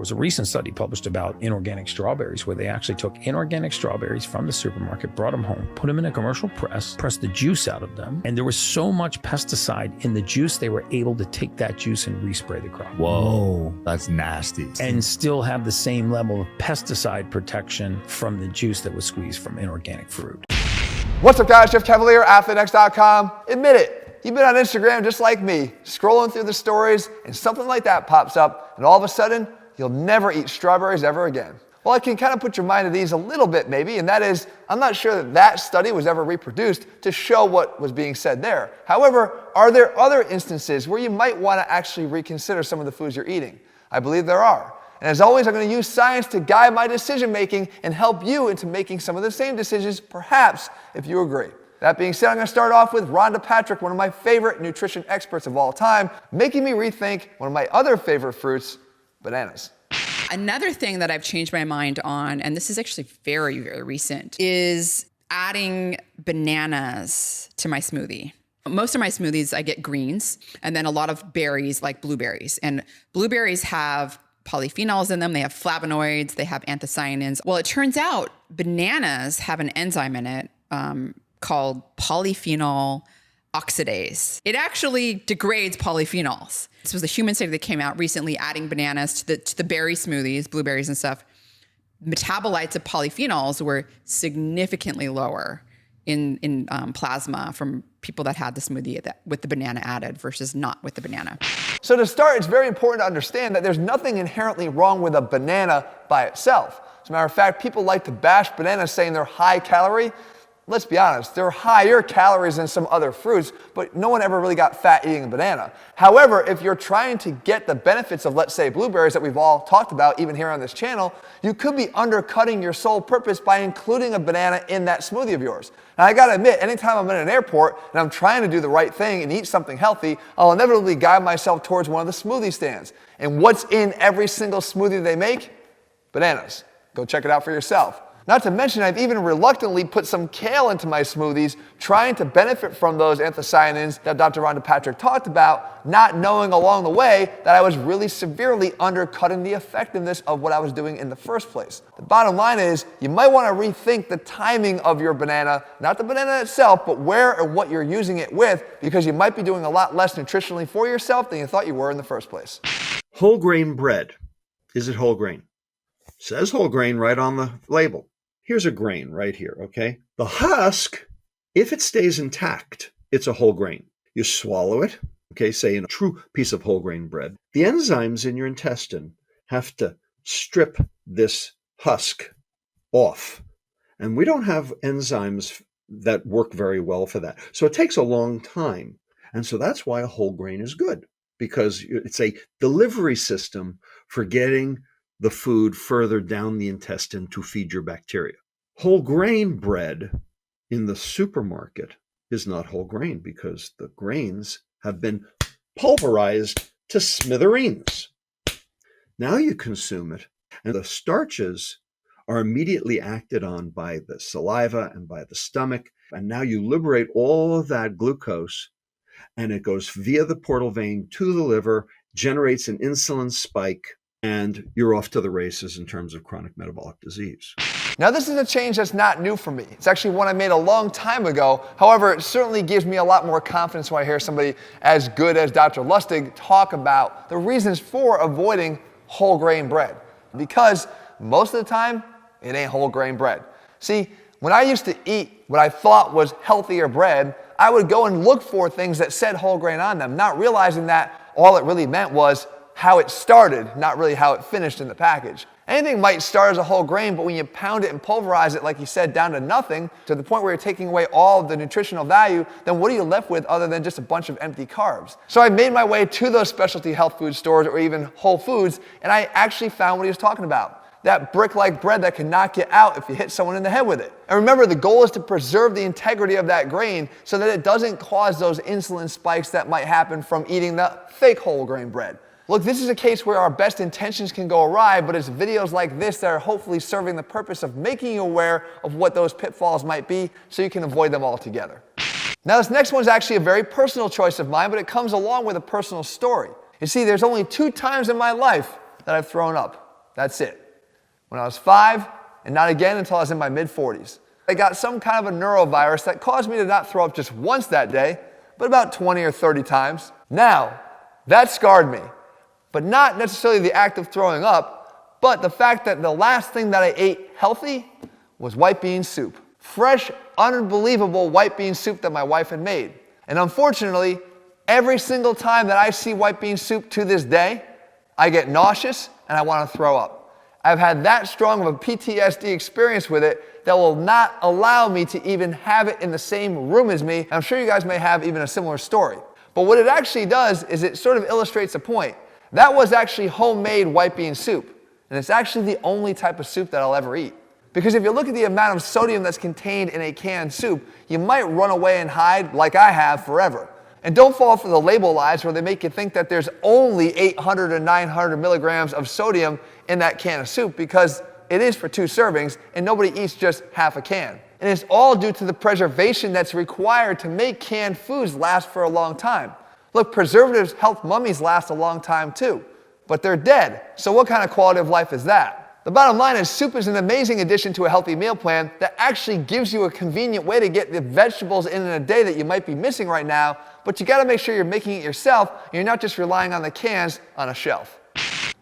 was a recent study published about inorganic strawberries where they actually took inorganic strawberries from the supermarket, brought them home, put them in a commercial press, pressed the juice out of them, and there was so much pesticide in the juice, they were able to take that juice and respray the crop. Whoa, that's nasty. And still have the same level of pesticide protection from the juice that was squeezed from inorganic fruit. What's up, guys? Jeff Cavaliere, ATHLEAN-X.com. Admit it. You've been on Instagram just like me, scrolling through the stories, and something like that pops up, and all of a sudden, you'll never eat strawberries ever again. Well, I can kind of put your mind at ease a little bit maybe, and that is, I'm not sure that that study was ever reproduced to show what was being said there. However, are there other instances where you might want to actually reconsider some of the foods you're eating? I believe there are. And as always, I'm going to use science to guide my decision making and help you into making some of the same decisions, perhaps, if you agree. That being said, I'm going to start off with Rhonda Patrick, one of my favorite nutrition experts of all time, making me rethink one of my other favorite fruits, bananas. Another thing that I've changed my mind on, and this is actually very, very recent, is adding bananas to my smoothie. Most of my smoothies, I get greens, and then a lot of berries like blueberries. And blueberries have polyphenols in them. They have flavonoids. They have anthocyanins. Well, it turns out bananas have an enzyme in it called polyphenol oxidase. It actually degrades polyphenols. This was a human study that came out recently adding bananas to the berry smoothies, blueberries and stuff. Metabolites of polyphenols were significantly lower in plasma from people that had the smoothie with the banana added versus not with the banana. So to start, it's very important to understand that there's nothing inherently wrong with a banana by itself. As a matter of fact, people like to bash bananas saying they're high calorie. Let's be honest, they're higher calories than some other fruits, but no one ever really got fat eating a banana. However, if you're trying to get the benefits of, let's say, blueberries that we've all talked about, even here on this channel, you could be undercutting your sole purpose by including a banana in that smoothie of yours. Now, I gotta admit, anytime I'm in an airport and I'm trying to do the right thing and eat something healthy, I'll inevitably guide myself towards one of the smoothie stands. And what's in every single smoothie they make? Bananas. Go check it out for yourself. Not to mention, I've even reluctantly put some kale into my smoothies, trying to benefit from those anthocyanins that Dr. Rhonda Patrick talked about, not knowing along the way that I was really severely undercutting the effectiveness of what I was doing in the first place. The bottom line is, you might want to rethink the timing of your banana, not the banana itself, but where and what you're using it with, because you might be doing a lot less nutritionally for yourself than you thought you were in the first place. Whole grain bread. Is it whole grain? Says whole grain right on the label. Here's a grain right here, okay? The husk, if it stays intact, it's a whole grain. You swallow it, okay, say in a true piece of whole grain bread. The enzymes in your intestine have to strip this husk off. And we don't have enzymes that work very well for that. So it takes a long time. And so that's why a whole grain is good, because it's a delivery system for getting the food further down the intestine to feed your bacteria. Whole grain bread in the supermarket is not whole grain because the grains have been pulverized to smithereens. Now you consume it, and the starches are immediately acted on by the saliva and by the stomach, and now you liberate all of that glucose, and it goes via the portal vein to the liver, generates an insulin spike, and you're off to the races in terms of chronic metabolic disease. Now, this is a change that's not new for me. It's actually one I made a long time ago. However, it certainly gives me a lot more confidence when I hear somebody as good as Dr. Lustig talk about the reasons for avoiding whole grain bread. Because most of the time, it ain't whole grain bread. See, when I used to eat what I thought was healthier bread, I would go and look for things that said whole grain on them, not realizing that all it really meant was how it started, not really how it finished in the package. Anything might start as a whole grain, but when you pound it and pulverize it, like you said, down to nothing, to the point where you're taking away all of the nutritional value, then what are you left with other than just a bunch of empty carbs? So I made my way to those specialty health food stores or even Whole Foods, and I actually found what he was talking about. That brick-like bread that can knock you out if you hit someone in the head with it. And remember, the goal is to preserve the integrity of that grain so that it doesn't cause those insulin spikes that might happen from eating the fake whole grain bread. Look, this is a case where our best intentions can go awry, but it's videos like this that are hopefully serving the purpose of making you aware of what those pitfalls might be so you can avoid them altogether. Now, this next one is actually a very personal choice of mine, but it comes along with a personal story. You see, there's only 2 times in my life that I've thrown up. That's it. When I was 5, and not again until I was in my mid-40s. I got some kind of a neurovirus that caused me to not throw up just once that day, but about 20 or 30 times. Now, that scarred me, but not necessarily the act of throwing up, but the fact that the last thing that I ate healthy was white bean soup. Fresh, unbelievable white bean soup that my wife had made. And unfortunately, every single time that I see white bean soup to this day, I get nauseous and I want to throw up. I've had that strong of a PTSD experience with it that will not allow me to even have it in the same room as me. I'm sure you guys may have even a similar story. But what it actually does is it sort of illustrates a point. That was actually homemade white bean soup. And it's actually the only type of soup that I'll ever eat. Because if you look at the amount of sodium that's contained in a canned soup, you might run away and hide like I have forever. And don't fall for the label lies where they make you think that there's only 800 or 900 milligrams of sodium in that can of soup, because it is for 2 servings and nobody eats just half a can. And it's all due to the preservation that's required to make canned foods last for a long time. Look, preservatives help mummies last a long time too, but they're dead. So what kind of quality of life is that? The bottom line is soup is an amazing addition to a healthy meal plan that actually gives you a convenient way to get the vegetables in a day that you might be missing right now, but you gotta make sure you're making it yourself and you're not just relying on the cans on a shelf.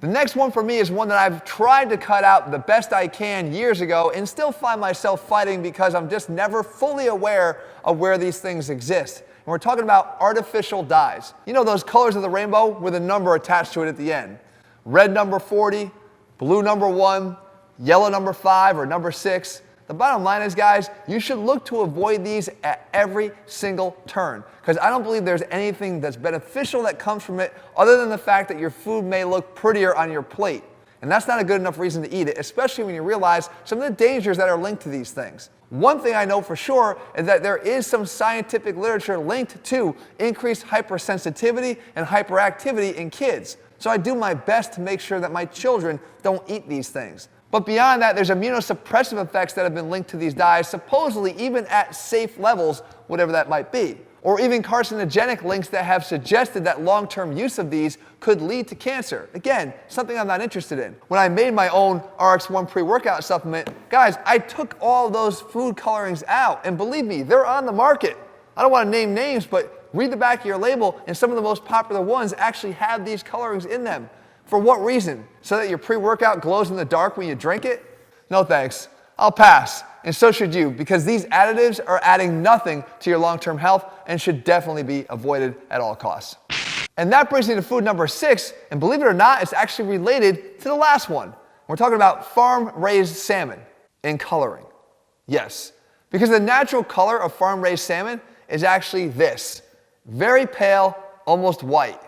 The next one for me is one that I've tried to cut out the best I can years ago and still find myself fighting because I'm just never fully aware of where these things exist. And we're talking about artificial dyes. You know those colors of the rainbow with a number attached to it at the end. Red number 40, blue number 1, yellow number 5, or number 6. The bottom line is, guys, you should look to avoid these at every single turn, because I don't believe there's anything that's beneficial that comes from it other than the fact that your food may look prettier on your plate. And that's not a good enough reason to eat it, especially when you realize some of the dangers that are linked to these things. One thing I know for sure is that there is some scientific literature linked to increased hypersensitivity and hyperactivity in kids. So I do my best to make sure that my children don't eat these things. But beyond that, there's immunosuppressive effects that have been linked to these dyes, supposedly even at safe levels, whatever that might be. Or even carcinogenic links that have suggested that long-term use of these could lead to cancer. Again, something I'm not interested in. When I made my own RX-1 pre-workout supplement, guys, I took all those food colorings out, and believe me, they're on the market. I don't want to name names, but read the back of your label, and some of the most popular ones actually have these colorings in them. For what reason? So that your pre-workout glows in the dark when you drink it? No thanks. I'll pass. And so should you, because these additives are adding nothing to your long-term health and should definitely be avoided at all costs. And that brings me to food number 6, and believe it or not, it's actually related to the last one. We're talking about farm-raised salmon and coloring. Yes, because the natural color of farm-raised salmon is actually this. Very pale, almost white.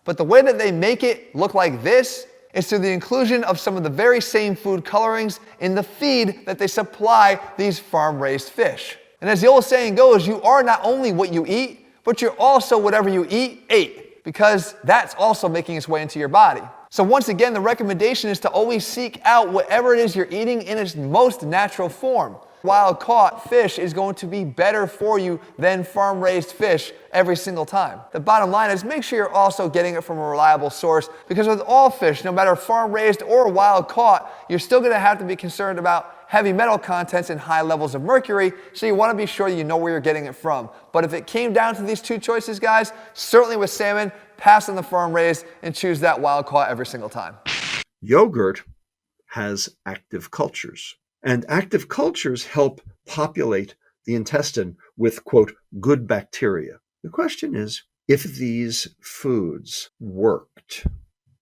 But the way that they make it look like this is through the inclusion of some of the very same food colorings in the feed that they supply these farm-raised fish. And as the old saying goes, you are not only what you eat, but you're also whatever you eat, ate, because that's also making its way into your body. So once again, the recommendation is to always seek out whatever it is you're eating in its most natural form. Wild-caught fish is going to be better for you than farm-raised fish every single time. The bottom line is make sure you're also getting it from a reliable source, because with all fish, no matter farm-raised or wild-caught, you're still going to have to be concerned about heavy metal contents and high levels of mercury, so you want to be sure you know where you're getting it from. But if it came down to these two choices, guys, certainly with salmon, pass on the farm-raised and choose that wild-caught every single time. Yogurt has active cultures. And active cultures help populate the intestine with, quote, good bacteria. The question is, if these foods worked,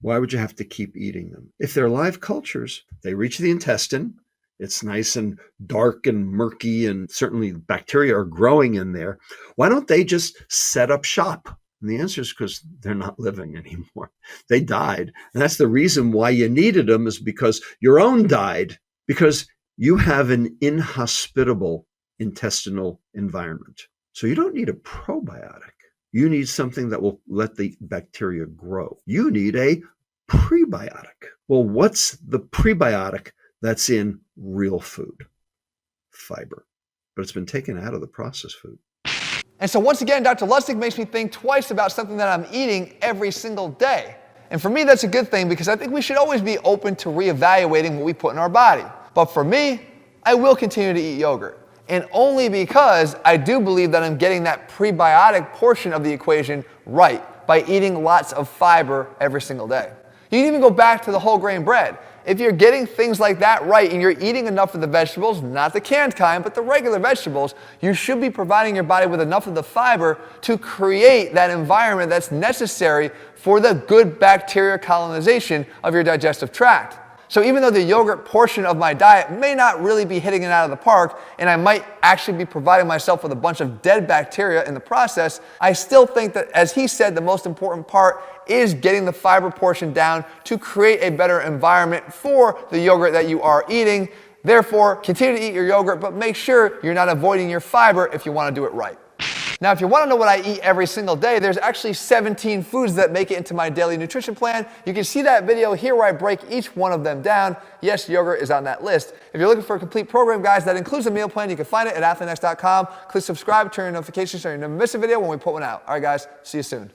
why would you have to keep eating them? If they're live cultures, they reach the intestine. It's nice and dark and murky, and certainly bacteria are growing in there. Why don't they just set up shop? And the answer is because they're not living anymore. They died. And that's the reason why you needed them, is because your own died, because you have an inhospitable intestinal environment. So you don't need a probiotic. You need something that will let the bacteria grow. You need a prebiotic. Well, what's the prebiotic that's in real food? Fiber. But it's been taken out of the processed food. And so once again, Dr. Lustig makes me think twice about something that I'm eating every single day. And for me, that's a good thing because I think we should always be open to reevaluating what we put in our body. But for me, I will continue to eat yogurt. And only because I do believe that I'm getting that prebiotic portion of the equation right by eating lots of fiber every single day. You can even go back to the whole grain bread. If you're getting things like that right and you're eating enough of the vegetables, not the canned kind, but the regular vegetables, you should be providing your body with enough of the fiber to create that environment that's necessary for the good bacteria colonization of your digestive tract. So even though the yogurt portion of my diet may not really be hitting it out of the park, and I might actually be providing myself with a bunch of dead bacteria in the process, I still think that, as he said, the most important part is getting the fiber portion down to create a better environment for the yogurt that you are eating. Therefore, continue to eat your yogurt, but make sure you're not avoiding your fiber if you want to do it right. Now, if you want to know what I eat every single day, there's actually 17 foods that make it into my daily nutrition plan. You can see that video here where I break each one of them down. Yes, yogurt is on that list. If you're looking for a complete program, guys, that includes a meal plan, you can find it at ATHLEAN-X.com. Click subscribe, turn on notifications so you never miss a video when we put one out. All right, guys, see you soon.